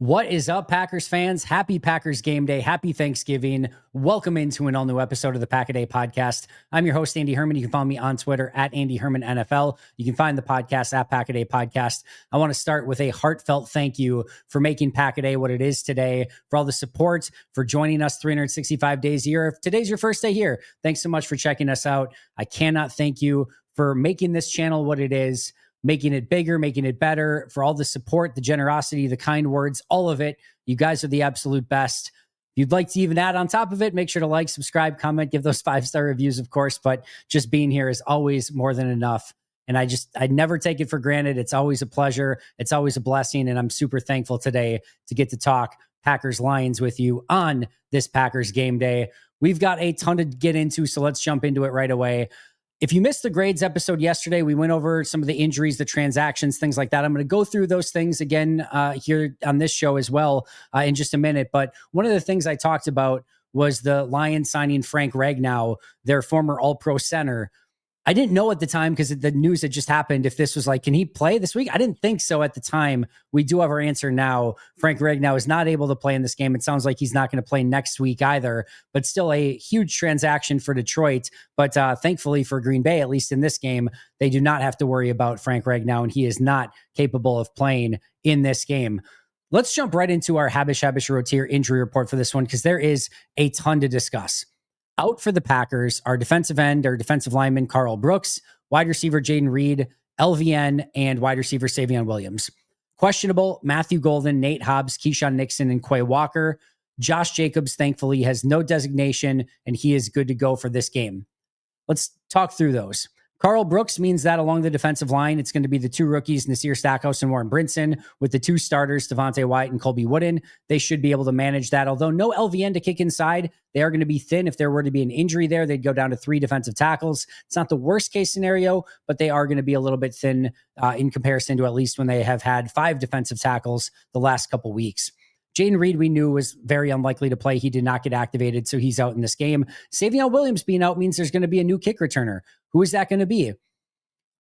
What is up, Packers fans? Happy Packers game day. Happy Thanksgiving. Welcome into an all new episode of the Pack a Day podcast. I'm your host, Andy Herman. You can follow me on Twitter at Andy Herman NFL. You can find the podcast at Pack a Day Podcast. I want to start with a heartfelt thank you for making Pack a Day what it is today, for all the support, for joining us 365 days a year. If today's your first day here, thanks so much for checking us out. I cannot thank you for making this channel what it is, making it bigger, making it better, for all the support, the generosity, the kind words, all of it. You guys are the absolute best. If you'd like to even add on top of it, make sure to like, subscribe, comment, give those 5-star reviews, of course, but just being here is always more than enough. And I never take it for granted. It's always a pleasure. It's always a blessing. And I'm super thankful today to get to talk Packers Lions with you on this Packers game day. We've got a ton to get into, so let's jump into it right away. If you missed the grades episode yesterday, we went over some of the injuries, the transactions, things like that. I'm going to go through those things again here on this show as well in just a minute. But one of the things I talked about was the Lions signing Frank Ragnow, their former All-Pro center. I didn't know at the time, because the news had just happened, if this was like, can he play this week? I didn't think so at the time. We do have our answer now. Frank Ragnow is not able to play in this game. It sounds like he's not going to play next week either, but still a huge transaction for Detroit. But thankfully for Green Bay, at least in this game, they do not have to worry about Frank Ragnow, and he is not capable of playing in this game. Let's jump right into our Habush Rotier injury report for this one, because there is a ton to discuss. Out for the Packers are defensive end or defensive lineman Carl Brooks, wide receiver Jaden Reed, LVN, and wide receiver Savion Williams. Questionable, Matthew Golden, Nate Hobbs, Keyshawn Nixon, and Quay Walker. Josh Jacobs, thankfully, has no designation, and he is good to go for this game. Let's talk through those. Carl Brooks means that along the defensive line, it's going to be the two rookies, Nasir Stackhouse and Warren Brinson, with the two starters, Devontae White and Colby Wooden. They should be able to manage that. Although no LVN to kick inside, they are going to be thin. If there were to be an injury there, they'd go down to 3 defensive tackles. It's not the worst case scenario, but they are going to be a little bit thin in comparison to at least when they have had 5 defensive tackles the last couple weeks. Jaden Reed, we knew, was very unlikely to play. He did not get activated, so he's out in this game. Savion Williams being out means there's going to be a new kick returner. Who is that going to be?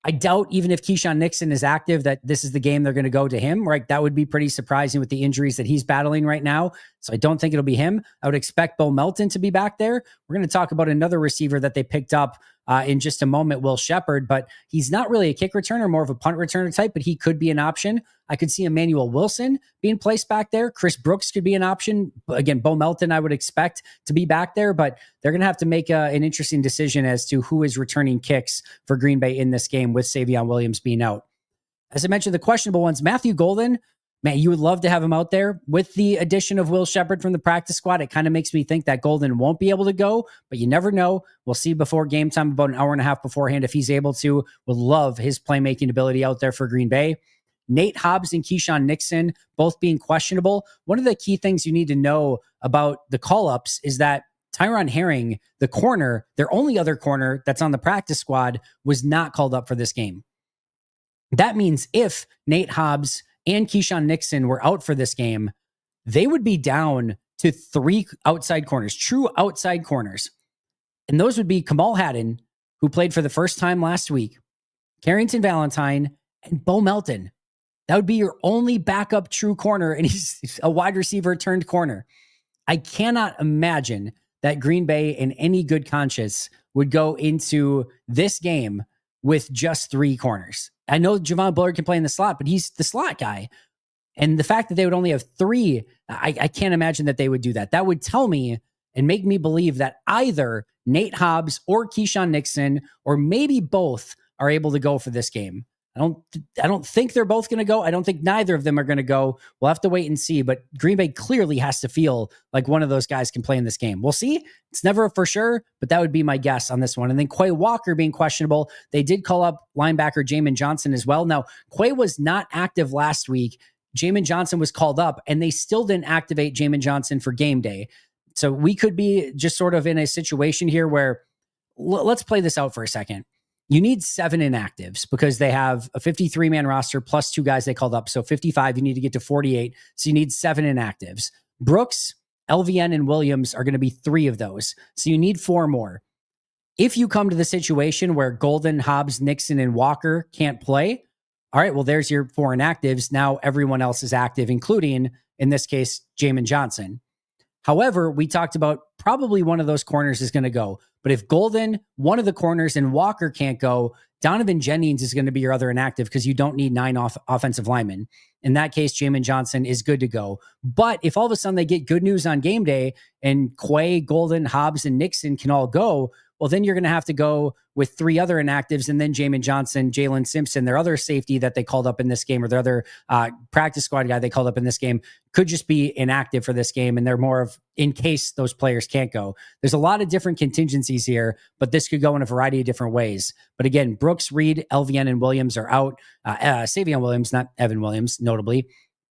I doubt, even if Keyshawn Nixon is active, that this is the game they're going to go to him, right? That would be pretty surprising with the injuries that he's battling right now. So I don't think it'll be him. I would expect Bo Melton to be back there. We're going to talk about another receiver that they picked up in just a moment, Will Shepherd, but he's not really a kick returner, more of a punt returner type, but he could be an option. I could see Emmanuel Wilson being placed back there. Chris Brooks could be an option. Again, Bo Melton, I would expect to be back there, but they're going to have to make an interesting decision as to who is returning kicks for Green Bay in this game, with Savion Williams being out. As I mentioned, the questionable ones, Matthew Golden, man, you would love to have him out there. With the addition of Will Shepherd from the practice squad, it kind of makes me think that Golden won't be able to go, but you never know. We'll see before game time, about an hour and a half beforehand, if he's able to. Would love his playmaking ability out there for Green Bay. Nate Hobbs and Keyshawn Nixon both being questionable. One of the key things you need to know about the call-ups is that Tyron Herring, the corner, their only other corner that's on the practice squad, was not called up for this game. That means if Nate Hobbs and Keyshawn Nixon were out for this game, they would be down to 3 outside corners, true outside corners. And those would be Kamal Haddon, who played for the first time last week, Carrington Valentine, and Bo Melton. That would be your only backup true corner, and he's a wide receiver turned corner. I cannot imagine that Green Bay, in any good conscience, would go into this game with just 3 corners. I know Javon Bullard can play in the slot, but he's the slot guy. And the fact that they would only have 3, I can't imagine that they would do that. That would tell me and make me believe that either Nate Hobbs or Keyshawn Nixon, or maybe both, are able to go for this game. I don't think they're both going to go. I don't think neither of them are going to go. We'll have to wait and see. But Green Bay clearly has to feel like one of those guys can play in this game. We'll see. It's never for sure, but that would be my guess on this one. And then Quay Walker being questionable. They did call up linebacker Jamin Johnson as well. Now, Quay was not active last week. Jamin Johnson was called up, and they still didn't activate Jamin Johnson for game day. So we could be just sort of in a situation here where, let's play this out for a second. You need 7 inactives because they have a 53-man roster plus 2 guys they called up. So 55, you need to get to 48. So you need 7 inactives. Brooks, LVN, and Williams are going to be 3 of those. So you need 4 more. If you come to the situation where Golden, Hobbs, Nixon, and Walker can't play, All right, well, there's your 4 inactives. Now everyone else is active, including, in this case, Jamin Johnson. However, we talked about probably one of those corners is going to go. But if Golden, one of the corners, and Walker can't go, Donovan Jennings is going to be your other inactive because you don't need 9 offensive linemen. In that case, Jamin Johnson is good to go. But if all of a sudden they get good news on game day and Quay, Golden, Hobbs, and Nixon can all go, well, then you're going to have to go with 3 other inactives and then Jamin Johnson, Jalen Simpson, their other safety that they called up in this game, or their other practice squad guy they called up in this game, could just be inactive for this game. And they're more of in case those players can't go. There's a lot of different contingencies here, but this could go in a variety of different ways. But again, Brooks, Reed, LVN, and Williams are out. Savion Williams, not Evan Williams, notably.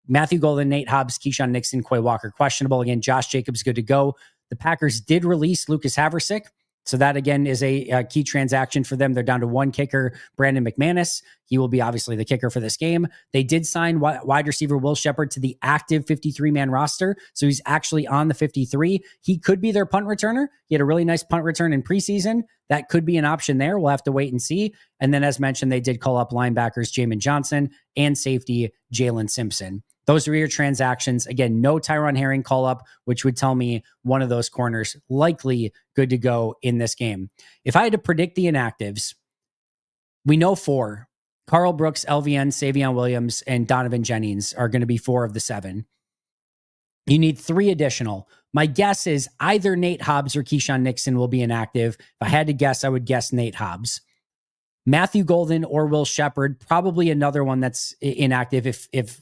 Matthew Golden, Nate Hobbs, Keyshawn Nixon, Quay Walker, questionable. Again, Josh Jacobs, good to go. The Packers did release Lucas Haversick. So that, again, is a key transaction for them. They're down to 1 kicker, Brandon McManus. He will be obviously the kicker for this game. They did sign wide receiver Will Shepherd to the active 53-man roster. So he's actually on the 53. He could be their punt returner. He had a really nice punt return in preseason. That could be an option there. We'll have to wait and see. And then, as mentioned, they did call up linebackers Jamin Johnson and safety Jalen Simpson. Those are your transactions. Again, no Tyron Herring call up, which would tell me one of those corners likely good to go in this game. If I had to predict the inactives, we know 4. Carl Brooks, LVN, Savion Williams, and Donovan Jennings are going to be 4 of the 7. You need 3 additional. My guess is either Nate Hobbs or Keyshawn Nixon will be inactive. If I had to guess, I would guess Nate Hobbs. Matthew Golden or Will Shepherd, probably another one that's inactive. If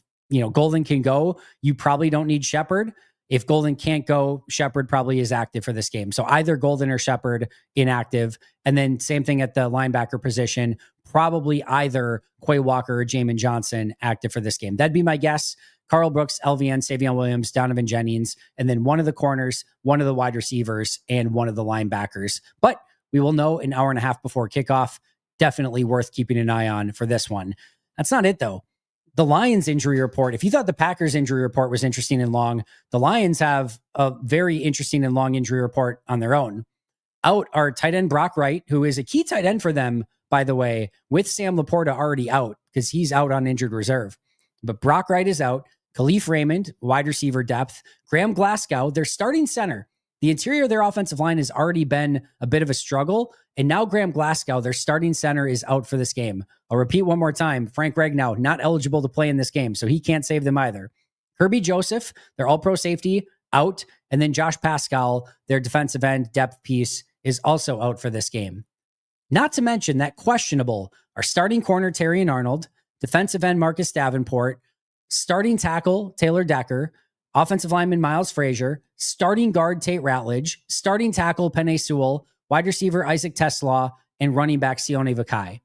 Golden can go, you probably don't need Shepherd. If Golden can't go, Shepherd probably is active for this game. So either Golden or Shepherd inactive. And then same thing at the linebacker position, probably either Quay Walker or Jamin Johnson active for this game. That'd be my guess. Carl Brooks, LVN, Savion Williams, Donovan Jennings, and then one of the corners, one of the wide receivers, and one of the linebackers. But we will know an hour and a half before kickoff. Definitely worth keeping an eye on for this one. That's not it, though. The Lions injury report, if you thought the Packers injury report was interesting and long, the Lions have a very interesting and long injury report on their own. Out are tight end Brock Wright, who is a key tight end for them, by the way, with Sam Laporta already out because he's out on injured reserve. But Brock Wright is out. Khalif Raymond, wide receiver depth. Graham Glasgow, their starting center. The interior of their offensive line has already been a bit of a struggle. And now Graham Glasgow, their starting center, is out for this game. I'll repeat one more time. Frank Ragnow, not eligible to play in this game, so he can't save them either. Kirby Joseph, their all-pro safety, out. And then Josh Pascal, their defensive end depth piece, is also out for this game. Not to mention that questionable are starting corner Terrion Arnold, defensive end Marcus Davenport, starting tackle Taylor Decker, offensive lineman Miles Frazier, starting guard Tate Ratledge, starting tackle Penei Sewell, wide receiver Isaac Teslaw, and running back Sione Vakai.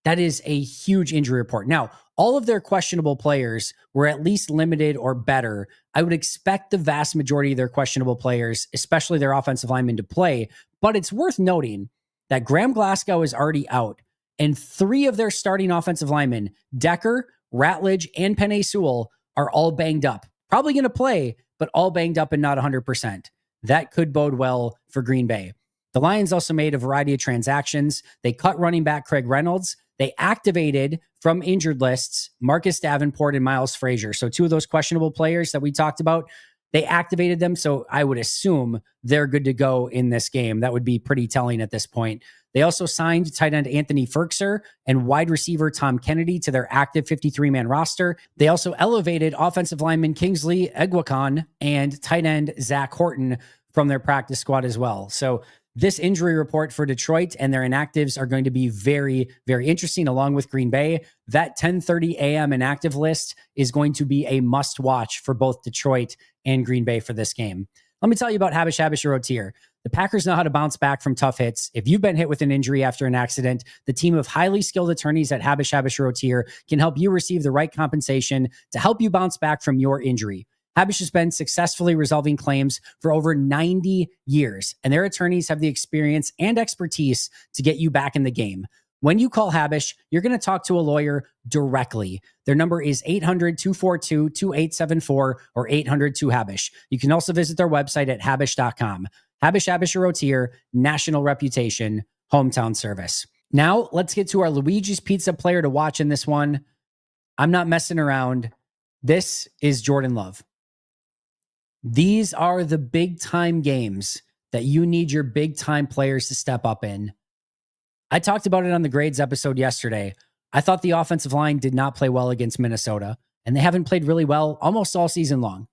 That is a huge injury report. Now, all of their questionable players were at least limited or better. I would expect the vast majority of their questionable players, especially their offensive linemen, to play. But it's worth noting that Graham Glasgow is already out, and 3 of their starting offensive linemen, Decker, Ratledge, and Penei Sewell, are all banged up. Probably going to play, but all banged up and not 100%. That could bode well for Green Bay. The Lions also made a variety of transactions. They cut running back Craig Reynolds. They activated from injured lists Marcus Davenport and Miles Frazier. So 2 of those questionable players that we talked about, they activated them. So I would assume they're good to go in this game. That would be pretty telling at this point. They also signed tight end Anthony Ferkser and wide receiver Tom Kennedy to their active 53-man roster. They also elevated offensive lineman Kingsley Egwakon and tight end Zach Horton from their practice squad as well. So this injury report for Detroit and their inactives are going to be very, very interesting, along with Green Bay. That 10:30 a.m. inactive list is going to be a must watch for both Detroit and Green Bay for this game. Let me tell you about Habush Rotier. The Packers know how to bounce back from tough hits. If you've been hit with an injury after an accident, the team of highly skilled attorneys at Habush Rotier can help you receive the right compensation to help you bounce back from your injury. Habush has been successfully resolving claims for over 90 years, and their attorneys have the experience and expertise to get you back in the game. When you call Habush, you're going to talk to a lawyer directly. Their number is 800-242-2874 or 800-2HABUSH. You can also visit their website at habush.com. Habush Rotier, national reputation, hometown service. Now, let's get to our Luigi's Pizza player to watch in this one. I'm not messing around. This is Jordan Love. These are the big time games that you need your big time players to step up in. I talked about it on the grades episode yesterday. I thought the offensive line did not play well against Minnesota, and they haven't played really well almost all season long.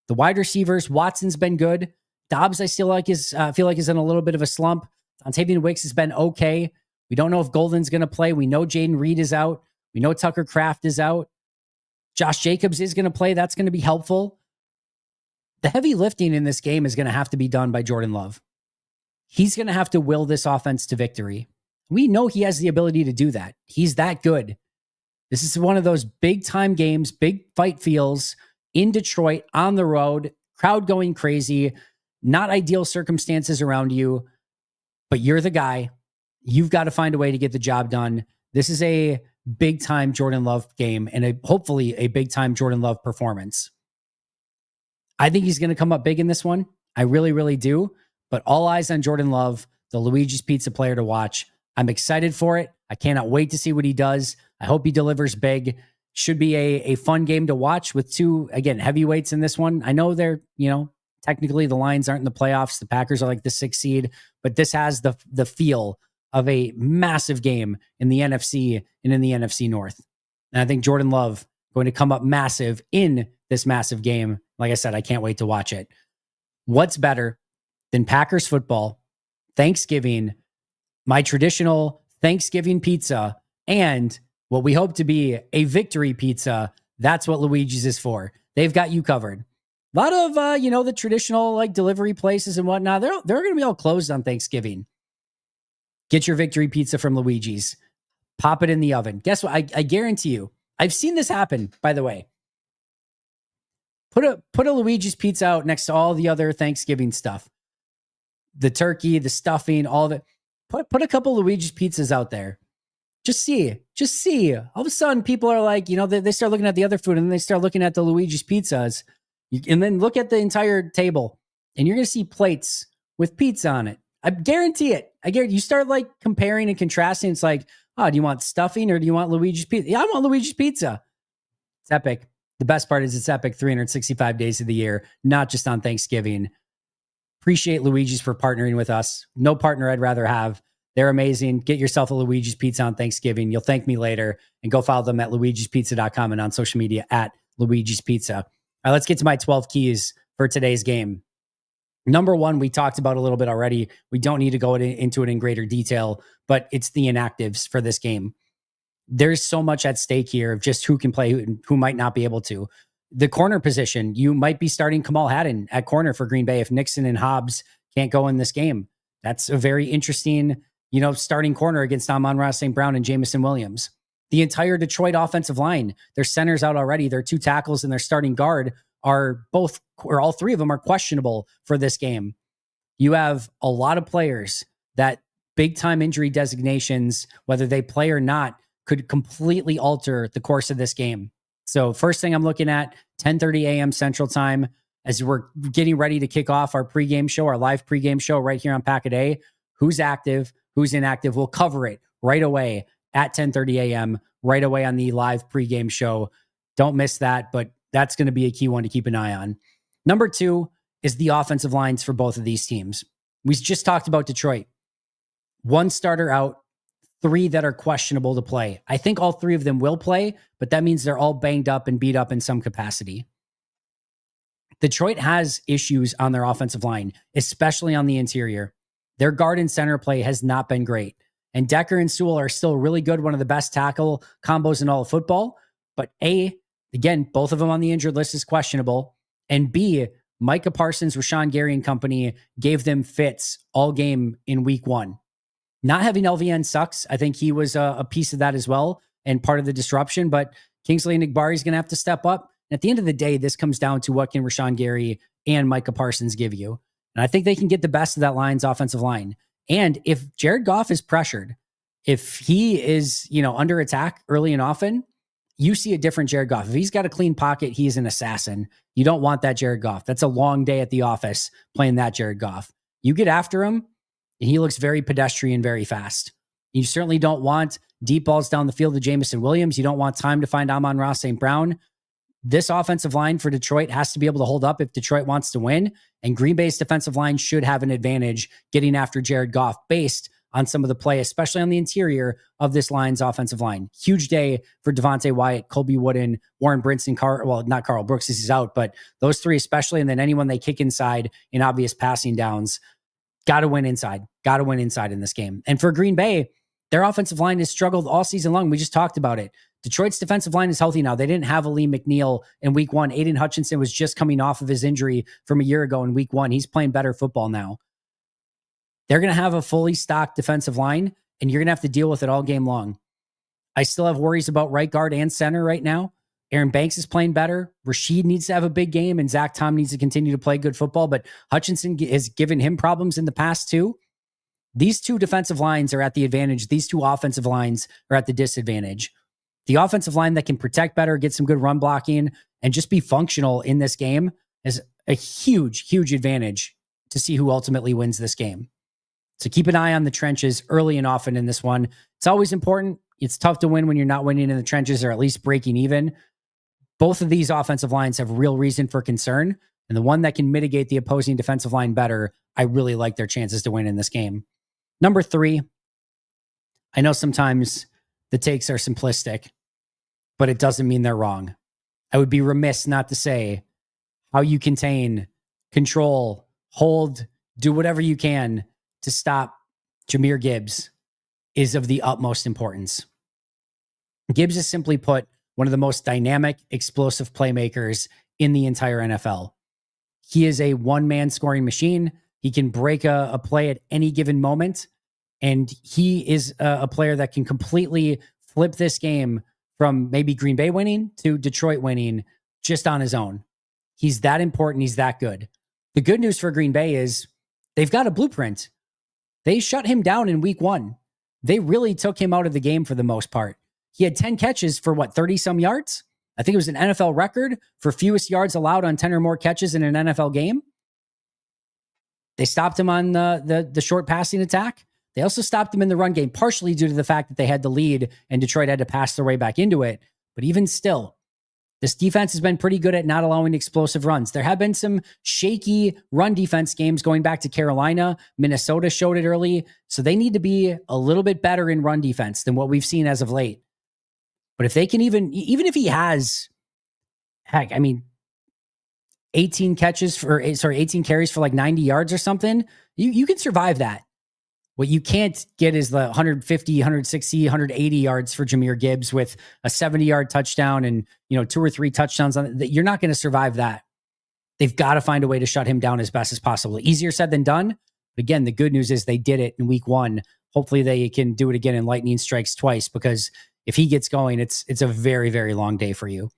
The wide receivers, Watson's been good. Dobbs, I feel like is in a little bit of a slump. Dontavian Wicks has been okay. We don't know if Golden's going to play. We know Jaden Reed is out. We know Tucker Kraft is out. Josh Jacobs is going to play. That's going to be helpful. The heavy lifting in this game is going to have to be done by Jordan Love. He's going to have to will this offense to victory. We know he has the ability to do that. He's that good. This is one of those big time games, big fight feels in Detroit on the road, crowd going crazy, not ideal circumstances around you, but you're the guy. You've got to find a way to get the job done. This is a big time Jordan Love game and hopefully a big time Jordan Love performance. I think he's going to come up big in this one. I really, really do. But all eyes on Jordan Love, the Luigi's Pizza player to watch. I'm excited for it. I cannot wait to see what he does. I hope he delivers big. Should be a fun game to watch with two, again, heavyweights in this one. I know they're, technically the Lions aren't in the playoffs. The Packers are like the 6th seed, but this has the feel of a massive game in the NFC and in the NFC North. And I think Jordan Love going to come up massive in this massive game. Like I said, I can't wait to watch it. What's better than Packers football, Thanksgiving, my traditional Thanksgiving pizza, and what we hope to be a victory pizza? That's what Luigi's is for. They've got you covered. A lot of, the traditional like delivery places and whatnot, they're going to be all closed on Thanksgiving. Get your victory pizza from Luigi's. Pop it in the oven. Guess what? I guarantee you, I've seen this happen, by the way. Put a Luigi's pizza out next to all the other Thanksgiving stuff. The turkey, the stuffing, all of it. Put a couple Luigi's pizzas out there. Just see. All of a sudden, people are like, they start looking at the other food and then they start looking at the Luigi's pizzas. And then look at the entire table and you're going to see plates with pizza on it. I guarantee it. You start like comparing and contrasting. It's like, oh, do you want stuffing or do you want Luigi's pizza? Yeah, I want Luigi's pizza. It's epic. The best part is it's epic 365 days of the year, not just on Thanksgiving. Appreciate Luigi's for partnering with us. No partner I'd rather have. They're amazing. Get yourself a Luigi's Pizza on Thanksgiving. You'll thank me later. And go follow them at luigispizza.com and on social media at Luigi's Pizza. All right, let's get to my 12 keys for today's game. Number one, we talked about a little bit already. We don't need to go into it in greater detail, but it's the inactives for this game. There's so much at stake here of just who can play, who might not be able to. The corner position, you might be starting Kamal Haddon at corner for Green Bay if Nixon and Hobbs can't go in this game. That's a very interesting, starting corner against Amon-Ra St. Brown and Jamison Williams. The entire Detroit offensive line, their centers out already. Their 2 tackles and their starting guard are both, or all 3 of them are questionable for this game. You have a lot of players that big time injury designations, whether they play or not, could completely alter the course of this game. So first thing I'm looking at, 10:30 a.m. Central Time, as we're getting ready to kick off our pregame show, our live pregame show right here on Pack-A-Day. Who's active? Who's inactive? We'll cover it right away at 10:30 a.m., right away on the live pregame show. Don't miss that, but that's going to be a key one to keep an eye on. Number 2 is the offensive lines for both of these teams. We just talked about Detroit. 1 starter out, 3 that are questionable to play. I think all 3 of them will play, but that means they're all banged up and beat up in some capacity. Detroit has issues on their offensive line, especially on the interior. Their guard and center play has not been great. And Decker and Sewell are still really good, one of the best tackle combos in all of football. But A, again, both of them on the injured list is questionable. And B, Micah Parsons, Rashawn Gary and company gave them fits all game in week 1. Not having LVN sucks. I think he was a piece of that as well and part of the disruption. But Kingsley Enagbare is going to have to step up. And at the end of the day, this comes down to what can Rashawn Gary and Micah Parsons give you. And I think they can get the best of that Lions offensive line. And if Jared Goff is pressured, if he is, under attack early and often, you see a different Jared Goff. If he's got a clean pocket, he's an assassin. You don't want that Jared Goff. That's a long day at the office playing that Jared Goff. You get after him, and he looks very pedestrian, very fast. You certainly don't want deep balls down the field to Jamison Williams. You don't want time to find Amon-Ra St. Brown. This offensive line for Detroit has to be able to hold up if Detroit wants to win. And Green Bay's defensive line should have an advantage getting after Jared Goff based on some of the play, especially on the interior of this line's offensive line. Huge day for Devontae Wyatt, Colby Wooden, Warren Brinson, not Carl Brooks, he's out, but those three especially, and then anyone they kick inside in obvious passing downs. Got to win inside. Got to win inside in this game. And for Green Bay, their offensive line has struggled all season long. We just talked about it. Detroit's defensive line is healthy now. They didn't have Aleem McNeil in week one. Aiden Hutchinson was just coming off of his injury from a year ago in week one. He's playing better football now. They're going to have a fully stocked defensive line, and you're going to have to deal with it all game long. I still have worries about right guard and center right now. Aaron Banks is playing better. Rashid needs to have a big game, and Zach Tom needs to continue to play good football, but Hutchinson has given him problems in the past too. These two defensive lines are at the advantage. These two offensive lines are at the disadvantage. The offensive line that can protect better, get some good run blocking, and just be functional in this game is a huge, huge advantage to see who ultimately wins this game. So keep an eye on the trenches early and often in this one. It's always important. It's tough to win when you're not winning in the trenches or at least breaking even. Both of these offensive lines have real reason for concern, and the one that can mitigate the opposing defensive line better, I really like their chances to win in this game. Number 3, I know sometimes the takes are simplistic, but it doesn't mean they're wrong. I would be remiss not to say how you contain, control, hold, do whatever you can to stop Jahmyr Gibbs is of the utmost importance. Gibbs is, simply put, one of the most dynamic, explosive playmakers in the entire NFL. He is a one-man scoring machine. He can break a play at any given moment, and he is a player that can completely flip this game from maybe Green Bay winning to Detroit winning just on his own. He's that important. He's that good. The good news for Green Bay is they've got a blueprint. They shut him down in week 1. They really took him out of the game for the most part. He had 10 catches for 30-some yards? I think it was an NFL record for fewest yards allowed on 10 or more catches in an NFL game. They stopped him on the short passing attack. They also stopped him in the run game, partially due to the fact that they had the lead and Detroit had to pass their way back into it. But even still, this defense has been pretty good at not allowing explosive runs. There have been some shaky run defense games going back to Carolina. Minnesota showed it early. So they need to be a little bit better in run defense than what we've seen as of late. But if they can even if he has, 18 carries for 90 yards or something, you can survive that. What you can't get is the 150, 160, 180 yards for Jahmyr Gibbs with a 70-yard touchdown and 2 or 3 touchdowns on it. You're not going to survive that. They've got to find a way to shut him down as best as possible. Easier said than done. But again, the good news is they did it in week 1. Hopefully they can do it again in lightning strikes twice, because if he gets going, it's a very, very long day for you.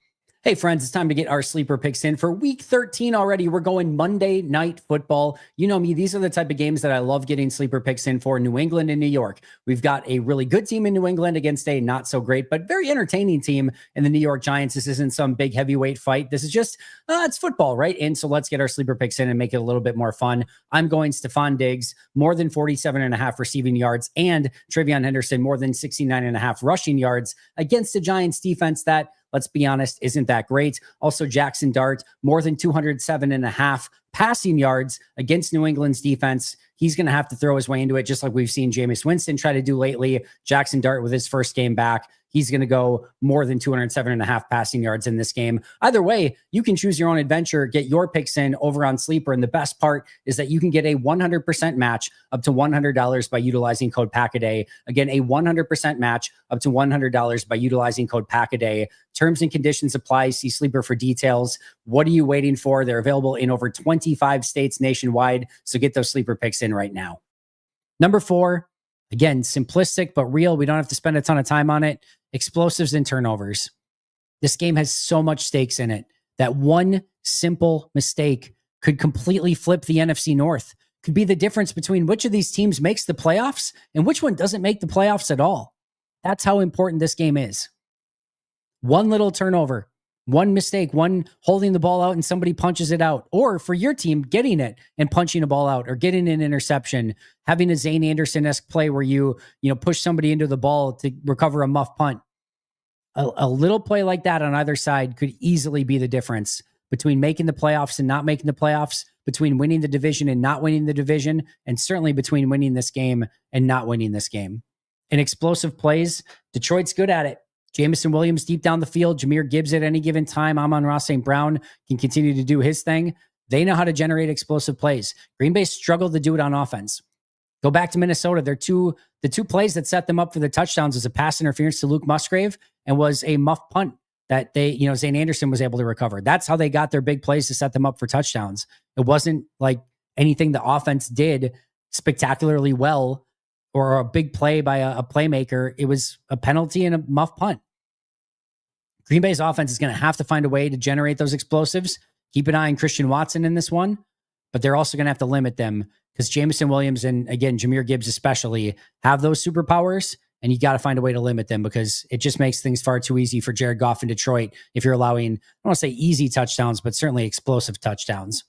Hey friends, it's time to get our sleeper picks in for week 13 already. We're going Monday Night Football. You know me, these are the type of games that I love getting sleeper picks in for. New England and New York. We've got a really good team in New England against a not so great, but very entertaining team in the New York Giants. This isn't some big heavyweight fight. This is just, it's football, right? And so let's get our sleeper picks in and make it a little bit more fun. I'm going Stephon Diggs, more than 47.5 receiving yards, and Travion Henderson, more than 69.5 rushing yards against a Giants defense that, let's be honest, isn't that great. Also, Jackson Dart, more than 207.5 passing yards against New England's defense. He's going to have to throw his way into it, just like we've seen Jameis Winston try to do lately. Jackson Dart, with his first game back, he's going to go more than 207.5 passing yards in this game. Either way, you can choose your own adventure, get your picks in over on Sleeper. And the best part is that you can get a 100% match up to $100 by utilizing code PACKADAY. Again, a 100% match up to $100 by utilizing code PACKADAY. Terms and conditions apply. See Sleeper for details. What are you waiting for? They're available in over 25 states nationwide. So get those Sleeper picks in right now. Number 4, again, simplistic but real. We don't have to spend a ton of time on it. Explosives and turnovers. This game has so much stakes in it that one simple mistake could completely flip the NFC North. Could be the difference between which of these teams makes the playoffs and which one doesn't make the playoffs at all. That's how important this game is. One little turnover One mistake, one holding the ball out and somebody punches it out, or for your team, getting it and punching a ball out or getting an interception, having a Zane Anderson-esque play where you push somebody into the ball to recover a muff punt. A little play like that on either side could easily be the difference between making the playoffs and not making the playoffs, between winning the division and not winning the division, and certainly between winning this game and not winning this game. In explosive plays, Detroit's good at it. Jamison Williams deep down the field, Jahmyr Gibbs at any given time, Amon-Ra St. Brown can continue to do his thing. They know how to generate explosive plays. Green Bay struggled to do it on offense. Go back to Minnesota. The two plays that set them up for the touchdowns was a pass interference to Luke Musgrave and was a muff punt that Zane Anderson was able to recover. That's how they got their big plays to set them up for touchdowns. It wasn't like anything the offense did spectacularly well or a big play by a playmaker. It was a penalty and a muff punt. Green Bay's offense is going to have to find a way to generate those explosives. Keep an eye on Christian Watson in this one, but they're also going to have to limit them because Jamison Williams and, again, Jahmyr Gibbs especially have those superpowers, and you got to find a way to limit them because it just makes things far too easy for Jared Goff in Detroit if you're allowing, I don't want to say easy touchdowns, but certainly explosive touchdowns.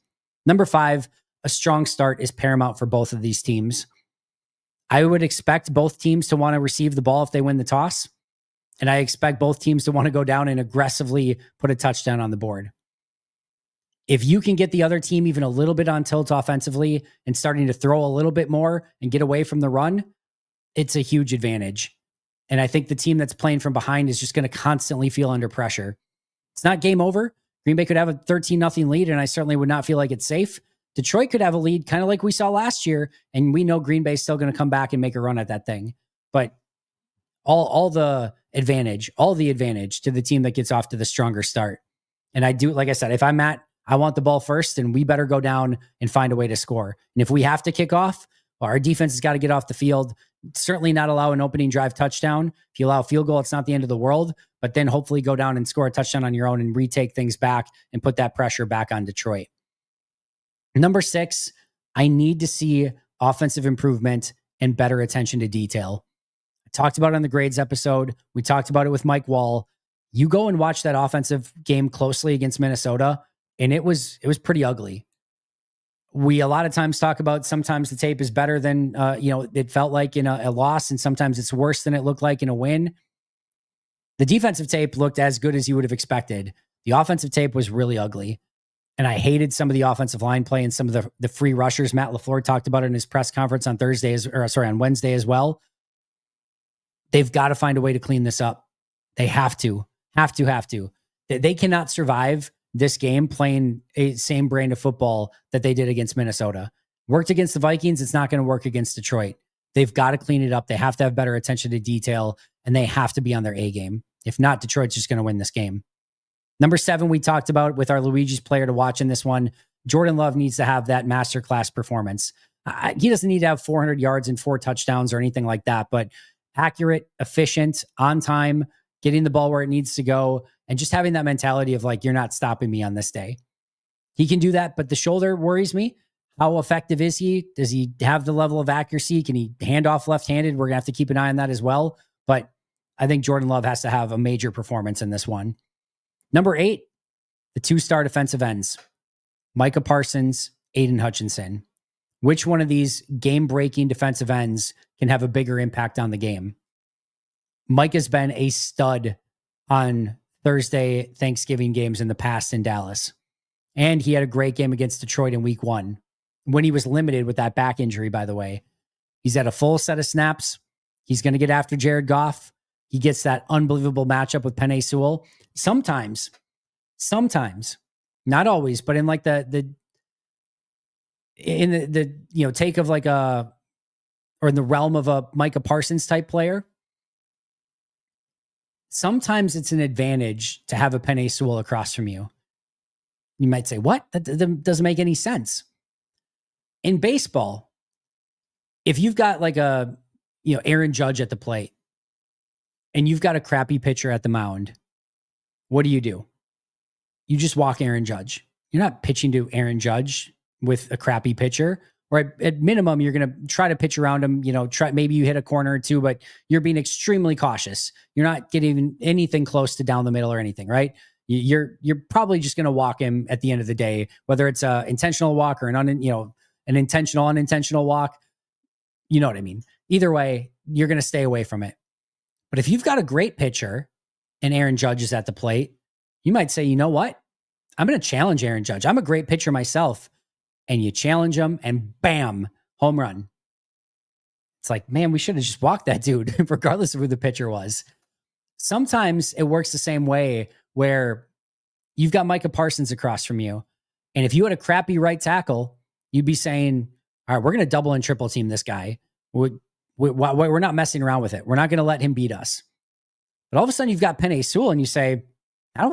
Number 5, a strong start is paramount for both of these teams. I would expect both teams to want to receive the ball if they win the toss, and I expect both teams to want to go down and aggressively put a touchdown on the board. If you can get the other team even a little bit on tilt offensively and starting to throw a little bit more and get away from the run, it's a huge advantage. And I think the team that's playing from behind is just going to constantly feel under pressure. It's not game over. Green Bay could have a 13-0 lead, and I certainly would not feel like it's safe. Detroit could have a lead, kind of like we saw last year, and we know Green Bay's still going to come back and make a run at that thing. But all the advantage to the team that gets off to the stronger start. And I do, like I said, if I'm Matt, I want the ball first, and we better go down and find a way to score. And if we have to kick off, well, our defense has got to get off the field. Certainly not allow an opening drive touchdown. If you allow a field goal, it's not the end of the world, but then hopefully go down and score a touchdown on your own and retake things back and put that pressure back on Detroit. Number 6, I need to see offensive improvement and better attention to detail. I talked about it on the grades episode. We talked about it with Mike Wall. You go and watch that offensive game closely against Minnesota, and it was pretty ugly. We a lot of times talk about sometimes the tape is better than it felt like in a loss, and sometimes it's worse than it looked like in a win. The defensive tape looked as good as you would have expected. The offensive tape was really ugly. And I hated some of the offensive line play and some of the free rushers. Matt LaFleur talked about it in his press conference on on Wednesday as well. They've got to find a way to clean this up. They have to. They cannot survive this game playing a same brand of football that they did against Minnesota. Worked against the Vikings. It's not going to work against Detroit. They've got to clean it up. They have to have better attention to detail, and they have to be on their A game. If not, Detroit's just going to win this game. Number 7, we talked about with our Luigi's player to watch in this one. Jordan Love needs to have that masterclass performance. He doesn't need to have 400 yards and 4 touchdowns or anything like that, but accurate, efficient, on time, getting the ball where it needs to go, and just having that mentality of like, you're not stopping me on this day. He can do that, but the shoulder worries me. How effective is he? Does he have the level of accuracy? Can he hand off left-handed? We're going to have to keep an eye on that as well. But I think Jordan Love has to have a major performance in this one. Number 8, the 2-star defensive ends, Micah Parsons, Aiden Hutchinson. Which one of these game-breaking defensive ends can have a bigger impact on the game? Micah's been a stud on Thursday Thanksgiving games in the past in Dallas. And he had a great game against Detroit in week 1 when he was limited with that back injury, by the way. He's had a full set of snaps. He's going to get after Jared Goff. He gets that unbelievable matchup with Penei Sewell. Sometimes, not always, but in like the take of like or in the realm of a Micah Parsons type player, sometimes it's an advantage to have a Penei Sewell across from you. You might say, what? That doesn't make any sense. In baseball, if you've got like a Aaron Judge at the plate and you've got a crappy pitcher at the mound, what do? You just walk Aaron Judge. You're not pitching to Aaron Judge with a crappy pitcher, or at minimum, you're going to try to pitch around him. Maybe you hit a corner or two, but you're being extremely cautious. You're not getting anything close to down the middle or anything, right? you're probably just going to walk him at the end of the day, whether it's a intentional walk or an intentional unintentional walk. You know what I mean? Either way, you're going to stay away from it. But if you've got a great pitcher and Aaron Judge is at the plate, you might say, you know what? I'm going to challenge Aaron Judge. I'm a great pitcher myself. And you challenge him and bam, home run. It's like, man, we should have just walked that dude, regardless of who the pitcher was. Sometimes it works the same way where you've got Micah Parsons across from you. And if you had a crappy right tackle, you'd be saying, all right, we're going to double and triple team this guy. We're not messing around with it. We're not going to let him beat us. But all of a sudden you've got Penei Sewell and you say,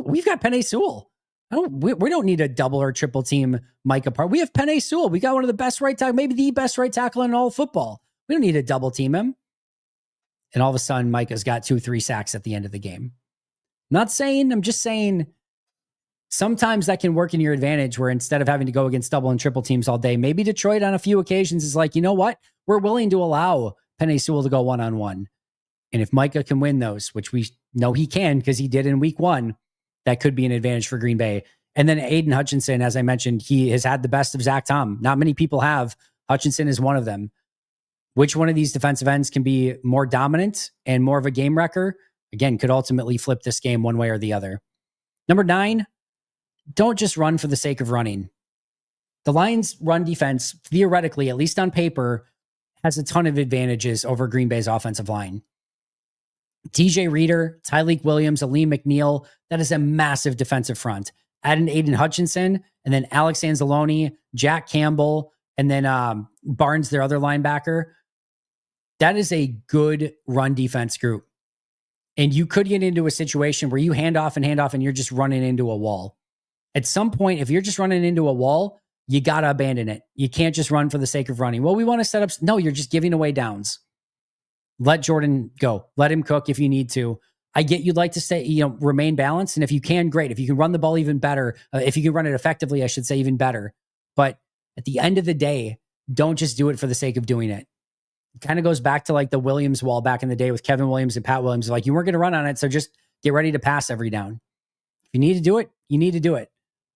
we've got Penei Sewell. We don't need a double or triple team Micah Parsons. We have Penei Sewell. We got one of the best right tackle, maybe the best right tackle in all of football. We don't need to double team him. And all of a sudden, Micah's got 2-3 sacks at the end of the game. I'm just saying sometimes that can work in your advantage where instead of having to go against double and triple teams all day, maybe Detroit on a few occasions is like, you know what? We're willing to allow Penei Sewell to go one-on-one. And if Micah can win those, which we know he can because he did in week 1, that could be an advantage for Green Bay. And then Aiden Hutchinson, as I mentioned, he has had the best of Zach Tom. Not many people have. Hutchinson is one of them. Which one of these defensive ends can be more dominant and more of a game wrecker? Again, could ultimately flip this game one way or the other. Number 9, don't just run for the sake of running. The Lions' run defense, theoretically, at least on paper, has a ton of advantages over Green Bay's offensive line. TJ Reader, Tyleik Williams, Aleem McNeil, that is a massive defensive front. Add in Aiden Hutchinson, and then Alex Anzalone, Jack Campbell, and then Barnes, their other linebacker. That is a good run defense group. And you could get into a situation where you hand off and you're just running into a wall. At some point, if you're just running into a wall, you got to abandon it. You can't just run for the sake of running. Well, we want to set up. No, you're just giving away downs. Let Jordan go. Let him cook if you need to. I get you'd like to stay, remain balanced. And if you can, great. If you can run the ball even better, if you can run it effectively, I should say even better. But at the end of the day, don't just do it for the sake of doing it. It kind of goes back to like the Williams wall back in the day with Kevin Williams and Pat Williams. Like, you weren't going to run on it, so just get ready to pass every down. If you need to do it, you need to do it.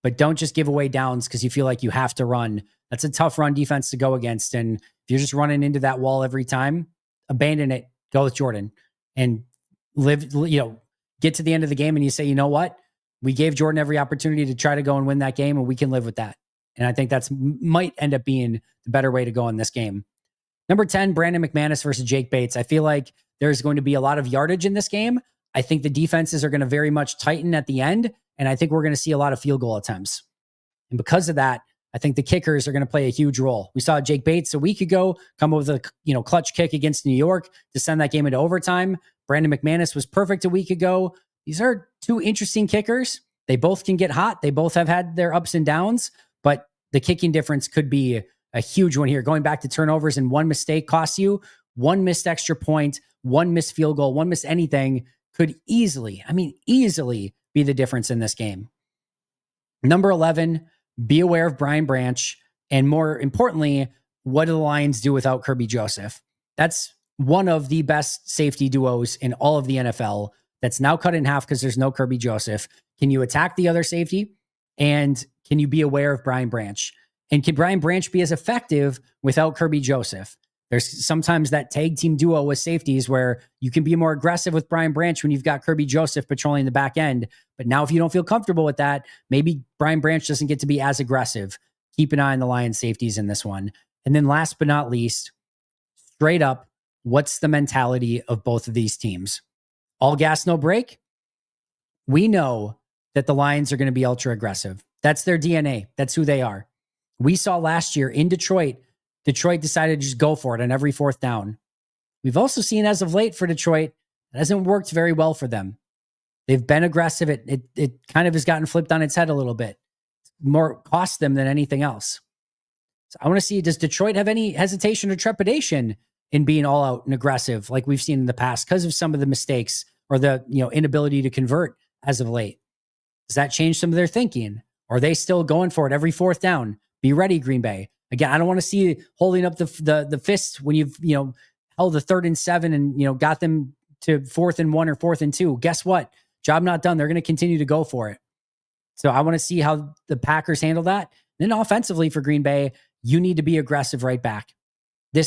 But don't just give away downs because you feel like you have to run. That's a tough run defense to go against. And if you're just running into that wall every time, abandon it. Go with Jordan and get to the end of the game and you say, you know what? We gave Jordan every opportunity to try to go and win that game, and we can live with that. And I think that's might end up being the better way to go in this game. Number 10, Brandon McManus versus Jake Bates. I feel like there's going to be a lot of yardage in this game. I think the defenses are going to very much tighten at the end, and I think we're going to see a lot of field goal attempts. And because of that, I think the kickers are going to play a huge role. We saw Jake Bates a week ago come up with a clutch kick against New York to send that game into overtime. Brandon McManus was perfect a week ago. These are two interesting kickers. They both can get hot. They both have had their ups and downs, but the kicking difference could be a huge one here. Going back to turnovers, and one mistake costs you, one missed extra point, one missed field goal, one missed anything could easily be the difference in this game. Number 11, be aware of Brian Branch. And more importantly, what do the Lions do without Kirby Joseph? That's one of the best safety duos in all of the NFL. That's now cut in half because there's no Kirby Joseph. Can you attack the other safety? And can you be aware of Brian Branch? And can Brian Branch be as effective without Kirby Joseph? There's sometimes that tag team duo with safeties where you can be more aggressive with Brian Branch when you've got Kirby Joseph patrolling the back end. But now if you don't feel comfortable with that, maybe Brian Branch doesn't get to be as aggressive. Keep an eye on the Lions safeties in this one. And then last but not least, straight up, what's the mentality of both of these teams? All gas, no brake? We know that the Lions are going to be ultra aggressive. That's their DNA. That's who they are. We saw last year in Detroit decided to just go for it on every fourth down. We've also seen as of late for Detroit, it hasn't worked very well for them. They've been aggressive. It kind of has gotten flipped on its head a little bit. More cost them than anything else. So I want to see, does Detroit have any hesitation or trepidation in being all out and aggressive like we've seen in the past because of some of the mistakes or the inability to convert as of late? Does that change some of their thinking? Or are they still going for it every fourth down? Be ready, Green Bay. Again, I don't want to see you holding up the fist when you've held the 3rd and 7 and got them to 4th and 1 or 4th and 2. Guess what? Job not done. They're going to continue to go for it. So I want to see how the Packers handle that. Then offensively for Green Bay, you need to be aggressive right back.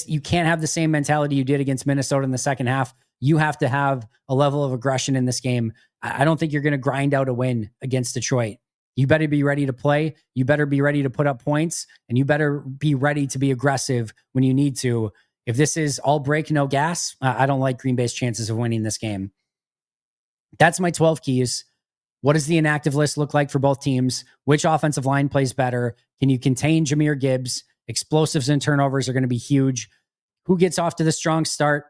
You can't have the same mentality you did against Minnesota in the second half. You have to have a level of aggression in this game. I don't think you're going to grind out a win against Detroit. You better be ready to play. You better be ready to put up points, and you better be ready to be aggressive when you need to. If this is all break, no gas, I don't like Green Bay's chances of winning this game. That's my 12 keys. What does the inactive list look like for both teams? Which offensive line plays better? Can you contain Jahmyr Gibbs? Explosives and turnovers are going to be huge. Who gets off to the strong start?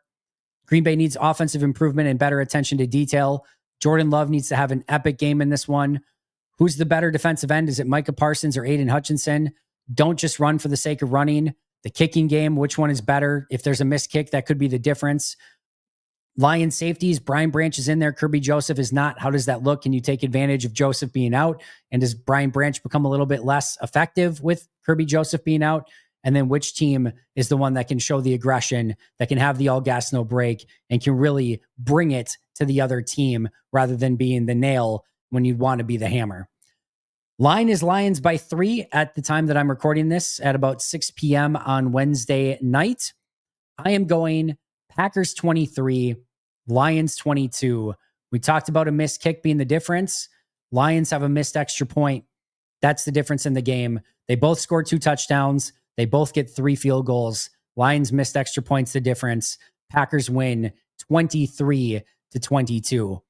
Green Bay needs offensive improvement and better attention to detail. Jordan Love needs to have an epic game in this one. Who's the better defensive end? Is it Micah Parsons or Aiden Hutchinson? Don't just run for the sake of running. The kicking game, which one is better? If there's a missed kick, that could be the difference. Lion safeties, Brian Branch is in there. Kirby Joseph is not. How does that look? Can you take advantage of Joseph being out? And does Brian Branch become a little bit less effective with Kirby Joseph being out? And then which team is the one that can show the aggression, that can have the all gas, no break, and can really bring it to the other team rather than being the nail when you'd want to be the hammer? Line is Lions by 3 at the time that I'm recording this at about 6 p.m. on Wednesday night. I am going Packers 23, Lions 22. We talked about a missed kick being the difference. Lions have a missed extra point. That's the difference in the game. They both scored 2 touchdowns. They both get 3 field goals. Lions missed extra points, the difference. Packers win 23-22.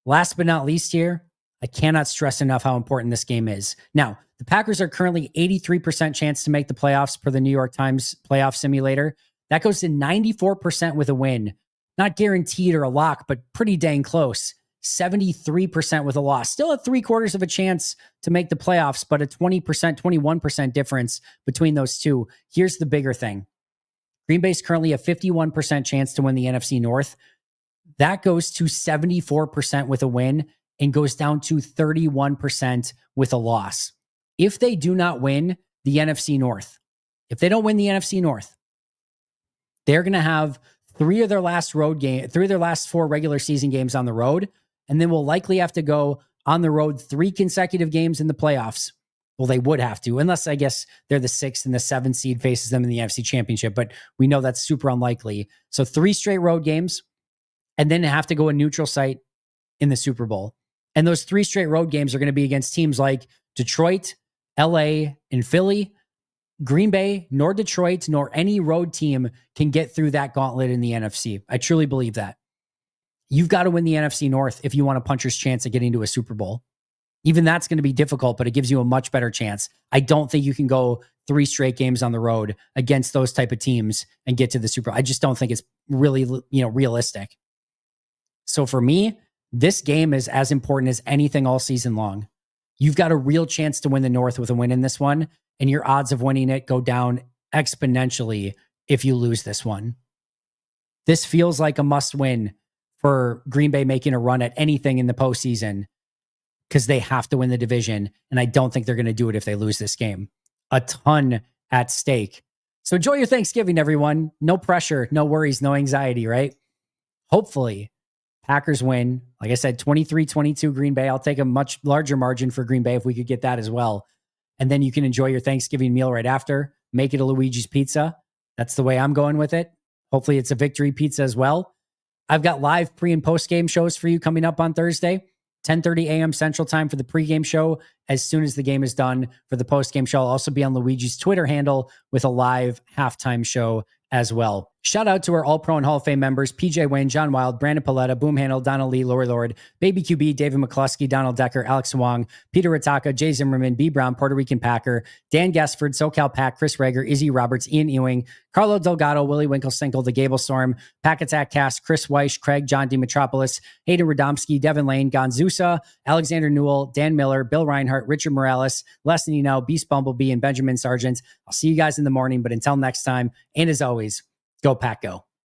Last but not least here, I cannot stress enough how important this game is. Now, the Packers are currently 83% chance to make the playoffs per the New York Times playoff simulator. That goes to 94% with a win. Not guaranteed or a lock, but pretty dang close. 73% with a loss. Still at 3/4 of a chance to make the playoffs, but a 20%, 21% difference between those two. Here's the bigger thing. Green Bay's currently a 51% chance to win the NFC North. That goes to 74% with a win and goes down to 31% with a loss. If they do not win the NFC North, if they don't win the NFC North, they're going to have 3 of their last 4 regular season games on the road, and then will likely have to go on the road 3 consecutive games in the playoffs. Well, they would have to, unless I guess they're the 6th and the 7th seed faces them in the NFC Championship, but we know that's super unlikely. So 3 straight road games, and then have to go a neutral site in the Super Bowl. And those 3 straight road games are going to be against teams like Detroit, LA, and Philly. Green Bay, nor Detroit, nor any road team can get through that gauntlet in the NFC. I truly believe that. You've got to win the NFC North if you want a puncher's chance at getting to a Super Bowl. Even that's going to be difficult, but it gives you a much better chance. I don't think you can go 3 straight games on the road against those type of teams and get to the Super Bowl. I just don't think it's really, realistic. So for me, this game is as important as anything all season long. You've got a real chance to win the North with a win in this one, and your odds of winning it go down exponentially if you lose this one. This feels like a must win for Green Bay making a run at anything in the postseason because they have to win the division, and I don't think they're going to do it if they lose this game. A ton at stake. So enjoy your Thanksgiving, everyone. No pressure, no worries, no anxiety, right? Hopefully, Packers win. Like I said, 23-22 Green Bay. I'll take a much larger margin for Green Bay if we could get that as well. And then you can enjoy your Thanksgiving meal right after. Make it a Luigi's Pizza. That's the way I'm going with it. Hopefully it's a victory pizza as well. I've got live pre and post game shows for you coming up on Thursday. 10:30 a.m. Central Time for the pregame show. As soon as the game is done for the postgame show, I'll also be on Luigi's Twitter handle with a live halftime show as well. Shout out to our All-Pro and Hall of Fame members, PJ Wayne, John Wild, Brandon Paletta, Boom Handle, Donald Lee, Lori Lord, Baby QB, David McCluskey, Donald Decker, Alex Wong, Peter Ritaka, Jay Zimmerman, B. Brown, Puerto Rican Packer, Dan Gassford, SoCal Pack, Chris Rager, Izzy Roberts, Ian Ewing, Carlo Delgado, Willie Winklesinkel, The Gable Storm, Pack Attack Cast, Chris Weish, Craig, John Dimitropoulos, Hayden Radomski, Devin Lane, Gonzusa, Alexander Newell, Dan Miller, Bill Reinhart, Richard Morales, Les Nino, Beast Bumblebee, and Benjamin Sargent. I'll see you guys in the morning, but until next time, and as always, go Pack Go.